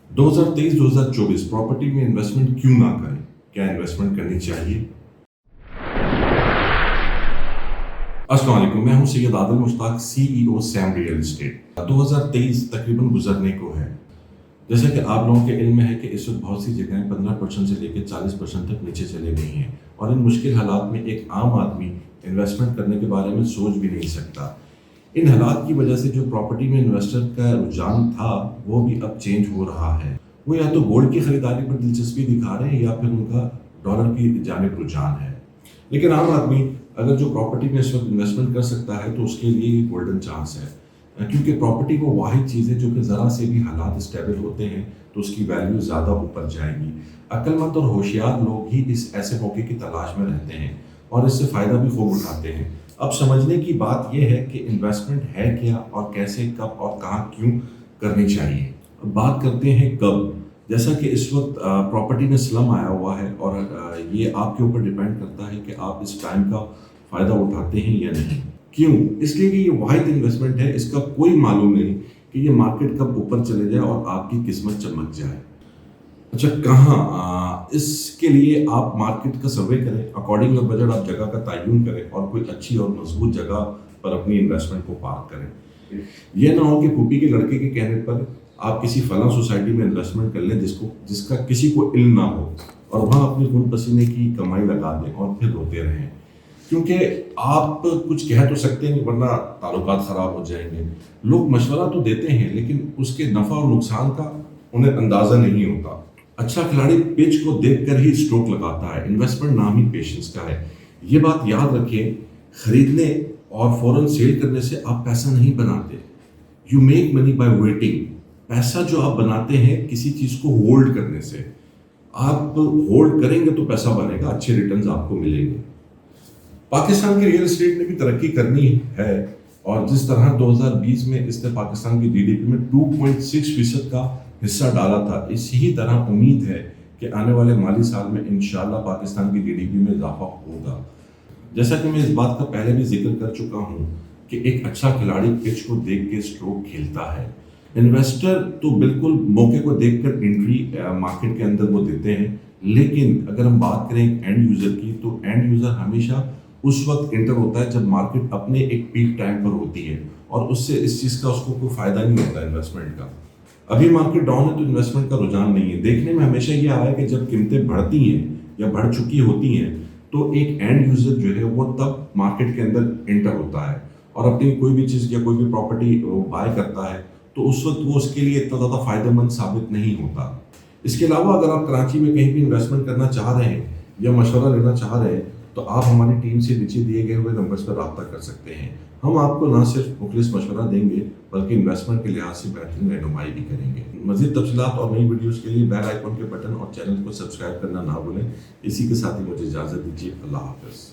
2023-2024 property में investment क्यों ना करें? क्या इन्वेस्टमेंट करनी चाहिए? अस्सलाम वालेकुम, मैं हूं Syed Adil Mushtaq, CEO Sam real estate. 2023 तकरीबन गुजरने को है। जैसा कि आप लोगों के इल्म में है कि इस वक्त बहुत सी जगहें 15% से लेकर 40% तक नीचे चले गई हैं और इन मुश्किल हालात में एक आम आदमी इन्वेस्टमेंट करने के बारे में सोच भी नहीं सकता। इन हालात की वजह से जो प्रॉपर्टी में इन्वेस्टर का रुझान था वो भी अब चेंज हो रहा है। वो या तो गोल्ड की खरीदारी पर दिलचस्पी दिखा रहे हैं या फिर उनका डॉलर की जानिब रुझान है। लेकिन आम आदमी अगर जो प्रॉपर्टी में इस वक्त इन्वेस्टमेंट कर सकता है तो उसके लिए ही गोल्डन चांस है, क्योंकि प्रॉपर्टी वो वाहिद चीज़ है जो कि ज़रा से भी हालात स्टेबल होते हैं तो उसकी वैल्यू ज़्यादा ऊपर जाएगी। अक्लमंद और होशियार लोग ही इस ऐसे मौके की तलाश में रहते हैं और इससे फ़ायदा भी खूब उठाते हैं। अब समझने की बात यह है कि इन्वेस्टमेंट है क्या और कैसे, कब और कहाँ क्यों करनी चाहिए। अब बात करते हैं कब। जैसा कि इस वक्त प्रॉपर्टी में स्लम आया हुआ है और ये आपके ऊपर डिपेंड करता है कि आप इस टाइम का फ़ायदा उठाते हैं या नहीं। क्यों? इसलिए कि ये वाहिद इन्वेस्टमेंट है, इसका कोई मालूम नहीं कि ये मार्केट कब ऊपर चले जाए और आपकी किस्मत चमक जाए। अच्छा, कहाँ? इसके लिए आप मार्केट का सर्वे करें, अकॉर्डिंग योर बजट आप जगह का तयन करें और कोई अच्छी और मजबूत जगह पर अपनी इन्वेस्टमेंट को पार्क करें। यह ना हो कि फूफी के लड़के के कहने पर आप किसी फलां सोसाइटी में इन्वेस्टमेंट कर लें जिसका किसी को इल्म ना हो और वहाँ अपनी खून पसीने की कमाई लगा दें और फिर रोते रहें, क्योंकि आप कुछ कह तो सकते नहीं वरना ताल्लुकात ख़राब हो जाएंगे। लोग मशवरा तो देते हैं लेकिन उसके नफ़ा और नुकसान का उन्हें अंदाज़ा नहीं होता। अच्छा खिलाड़ी पिच को देखकर ही स्ट्रोक लगाता है। इन्वेस्टमेंट नाम ही पेशेंस का है। ये बात याद रखिए, खरीदने और फौरन सेल करने से आप पैसा नहीं बनाते। You make money by waiting. पैसा जो आप बनाते हैं किसी चीज़ को होल्ड करने से। आप होल्ड करेंगे तो पैसा बनेगा, अच्छे रिटर्न्स आपको मिलेंगे। पाकिस्तान की रियल एस्टेट ने भी तरक्की करनी है और जिस तरह 2020 में इसने पाकिस्तान की GDP में 2.6% का हिस्सा डाला था, इसी तरह उम्मीद है कि आने वाले माली साल में इंशाल्लाह पाकिस्तान की GDP में इजाफा होगा। जैसा कि मैं इस बात का पहले भी जिक्र कर चुका हूँ कि एक अच्छा खिलाड़ी पिच को देख के स्ट्रोक खेलता है। इन्वेस्टर तो बिल्कुल मौके को देखकर एंट्री मार्केट के अंदर वो देते हैं, लेकिन अगर हम बात करें एंड यूज़र की तो एंड यूज़र हमेशा उस वक्त एंटर होता है जब मार्केट अपने एक पीक टाइम पर होती है और उससे इस चीज़ का उसको कोई फ़ायदा नहीं होता इन्वेस्टमेंट का। अभी मार्केट डाउन है तो इन्वेस्टमेंट का रुझान नहीं है। देखने में हमेशा ये आया है कि जब कीमतें बढ़ती हैं या बढ़ चुकी होती हैं तो एक एंड यूज़र जो है वो तब मार्केट के अंदर एंटर होता है और अपनी कोई भी चीज़ या कोई भी प्रॉपर्टी वो बाय करता है तो उस वक्त वो उसके लिए इतना ज़्यादा फ़ायदेमंद साबित नहीं होता। इसके अलावा अगर आप कराची में कहीं भी इन्वेस्टमेंट करना चाह रहे हैं या मशवरा लेना चाह रहे हैं तो आप हमारी टीम से नीचे दिए गए हुए नंबर्स पर रब्ता कर सकते हैं। हम आपको ना सिर्फ मुखलिस मशवरा देंगे बल्कि इन्वेस्टमेंट के लिहाज से बेहतरीन रहनुमाई भी करेंगे। मज़ीद तफसीलात और नई वीडियोज़ के लिए बेल आइकन के बटन और चैनल को सब्सक्राइब करना ना भूलें। इसी के साथ ही मुझे इजाज़त दीजिए। अल्लाह हाफ़िज़।